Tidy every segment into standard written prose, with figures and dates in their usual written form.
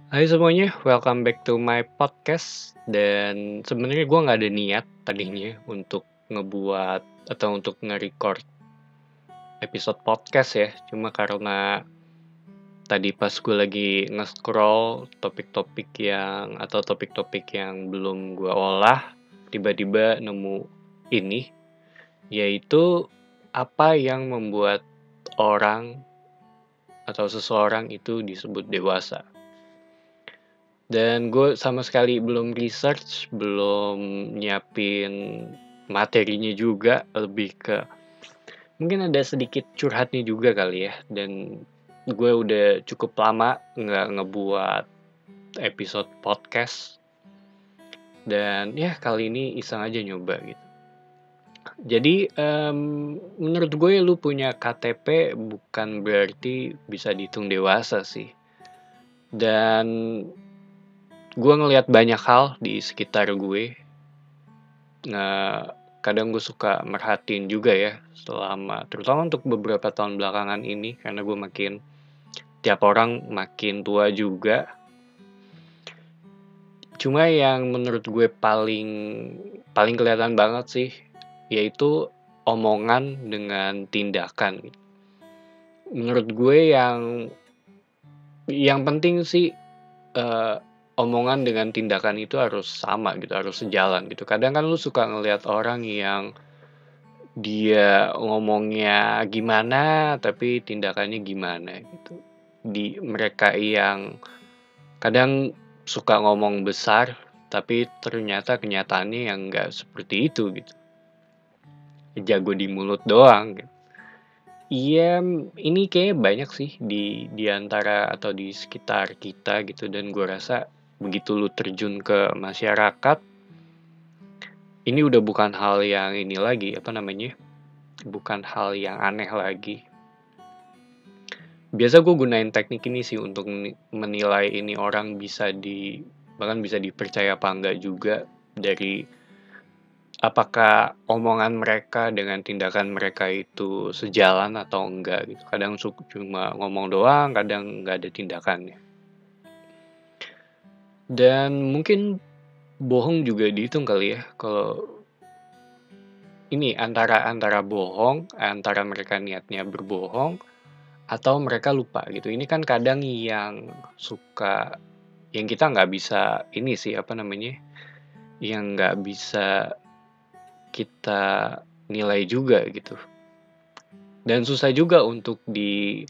Hai semuanya, welcome back to my podcast. Dan sebenarnya gue nggak ada niat tadinya untuk ngebuat atau untuk nge-record episode podcast ya. Cuma karena tadi pas gue lagi nge-scroll topik-topik yang belum gue olah, tiba-tiba nemu ini, yaitu apa yang membuat orang atau seseorang itu disebut dewasa. Dan gue sama sekali belum research, belum nyiapin materinya juga, lebih ke mungkin ada sedikit curhatnya juga kali ya. Dan gue udah cukup lama nggak ngebuat episode podcast. Dan ya kali ini iseng aja nyoba gitu. Jadi menurut gue lu punya KTP bukan berarti bisa dihitung dewasa sih. Dan gue ngelihat banyak hal di sekitar gue. Nah, kadang gue suka merhatiin juga ya terutama untuk beberapa tahun belakangan ini karena gue tiap orang makin tua juga. Cuma yang menurut gue paling paling kelihatan banget sih yaitu omongan dengan tindakan. Menurut gue yang penting sih eh, omongan dengan tindakan itu harus sama gitu, harus sejalan gitu. Kadang kan lu suka ngelihat orang yang dia ngomongnya gimana, tapi tindakannya gimana gitu. Di mereka yang kadang suka ngomong besar, tapi ternyata kenyataannya yang nggak seperti itu gitu. Jago di mulut doang gitu. Iya, ini kayaknya banyak sih di antara atau di sekitar kita gitu dan gue rasa begitu lu terjun ke masyarakat, ini udah bukan hal yang ini lagi, apa namanya? Bukan hal yang aneh lagi. Biasa gue gunain teknik ini sih untuk menilai ini orang bahkan bisa dipercaya apa enggak juga dari apakah omongan mereka dengan tindakan mereka itu sejalan atau enggak gitu. Kadang cuma ngomong doang, kadang nggak ada tindakannya. Dan mungkin bohong juga dihitung kali ya. Kalau ini antara bohong, antara mereka niatnya berbohong atau mereka lupa gitu. Ini kan kadang yang kita nggak bisa ini sih apa namanya, yang nggak bisa kita nilai juga gitu. Dan susah juga untuk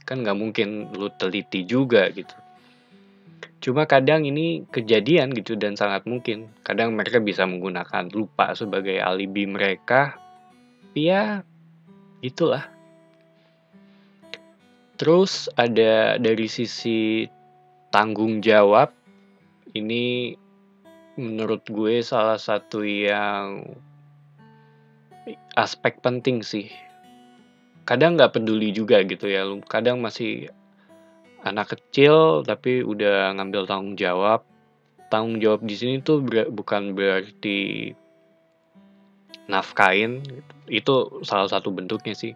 kan nggak mungkin lu teliti juga gitu. Cuma kadang ini kejadian gitu dan sangat mungkin. Kadang mereka bisa menggunakan lupa sebagai alibi mereka. Ya, itulah. Terus ada dari sisi tanggung jawab, ini menurut gue salah satu yang aspek penting sih. Kadang nggak peduli juga gitu ya, lu kadang masih anak kecil tapi udah ngambil tanggung jawab. Tanggung jawab di sini tuh bukan berarti nafkain, itu salah satu bentuknya sih.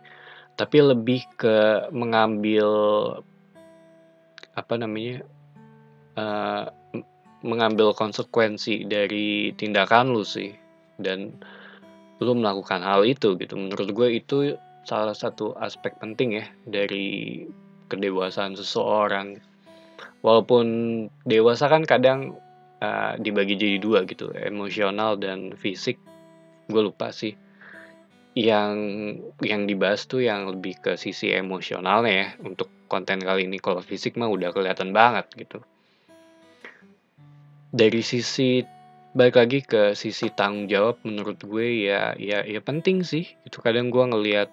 Tapi lebih ke mengambil apa namanya, eh, mengambil konsekuensi dari tindakan lu sih. Dan lu melakukan hal itu gitu. Menurut gue itu salah satu aspek penting ya dari kedewasaan seseorang. Walaupun dewasa kan kadang dibagi jadi dua gitu, emosional dan fisik. Gue lupa sih. Yang yang dibahas tuh yang lebih ke sisi emosionalnya ya untuk konten kali ini. Kalau fisik mah udah kelihatan banget gitu. Dari sisi balik lagi ke sisi tanggung jawab menurut gue ya penting sih. Itu kadang gue ngelihat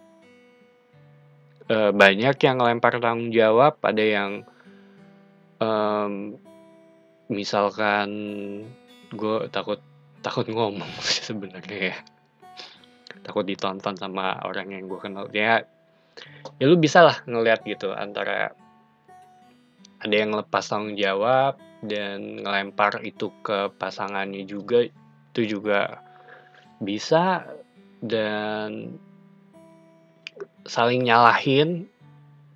banyak yang ngelempar tanggung jawab, ada yang em, misalkan gue takut takut ngomong sih sebenarnya ya. Takut ditonton sama orang yang gue kenal. Ya lu bisa lah ngelihat gitu antara ada yang lepas tanggung jawab dan ngelempar itu ke pasangannya juga, itu juga bisa. Dan saling nyalahin,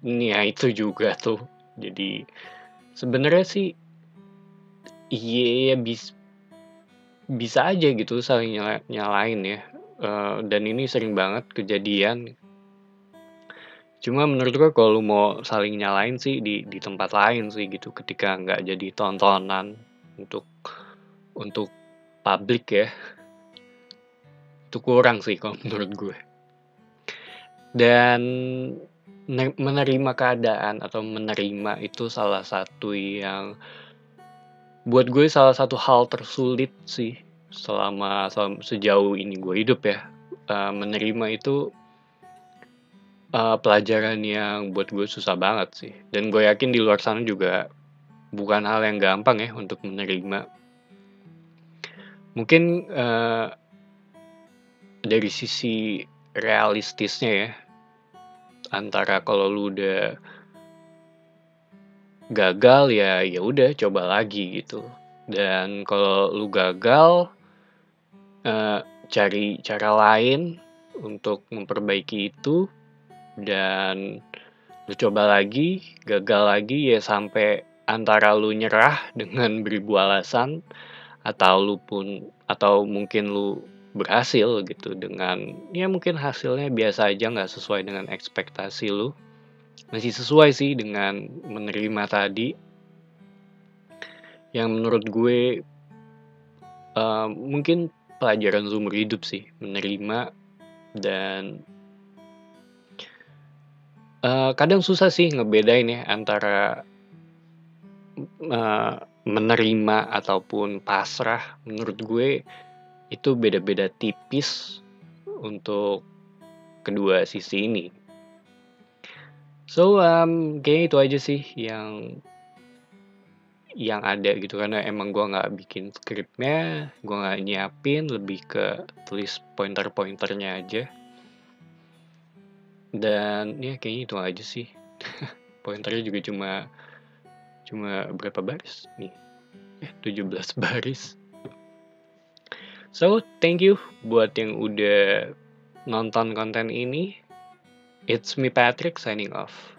ya itu juga tuh. Jadi sebenarnya sih iya bisa aja gitu saling nyalain ya, dan ini sering banget kejadian. Cuma menurut gue kalau lu mau saling nyalain sih di tempat lain sih gitu, ketika nggak jadi tontonan untuk untuk publik ya, itu kurang sih kalau menurut gue. Dan menerima keadaan atau menerima itu salah satu yang buat gue salah satu hal tersulit sih selama sejauh ini gue hidup ya. Menerima itu pelajaran yang buat gue susah banget sih, dan gue yakin di luar sana juga bukan hal yang gampang ya untuk menerima. Mungkin dari sisi realistisnya ya, antara kalau lu udah gagal ya udah coba lagi gitu. Dan kalau lu gagal, cari cara lain untuk memperbaiki itu, dan lu coba lagi, gagal lagi ya sampai antara lu nyerah dengan beribu alasan, atau mungkin lu berhasil gitu dengan ya mungkin hasilnya biasa aja, nggak sesuai dengan ekspektasi lu. Masih sesuai sih dengan menerima tadi, yang menurut gue mungkin pelajaran seumur hidup sih, menerima. Dan kadang susah sih ngebedain ya antara menerima ataupun pasrah. Menurut gue itu beda-beda tipis untuk kedua sisi ini. So, kayaknya itu aja sih yang ada gitu, karena emang gue nggak bikin skripnya, gue nggak nyiapin, lebih ke tulis pointer-pointernya aja. Dan ya kayaknya itu aja sih. Pointernya juga cuma berapa baris nih? 17 baris. So, thank you buat yang udah nonton konten ini. It's me Patrick signing off.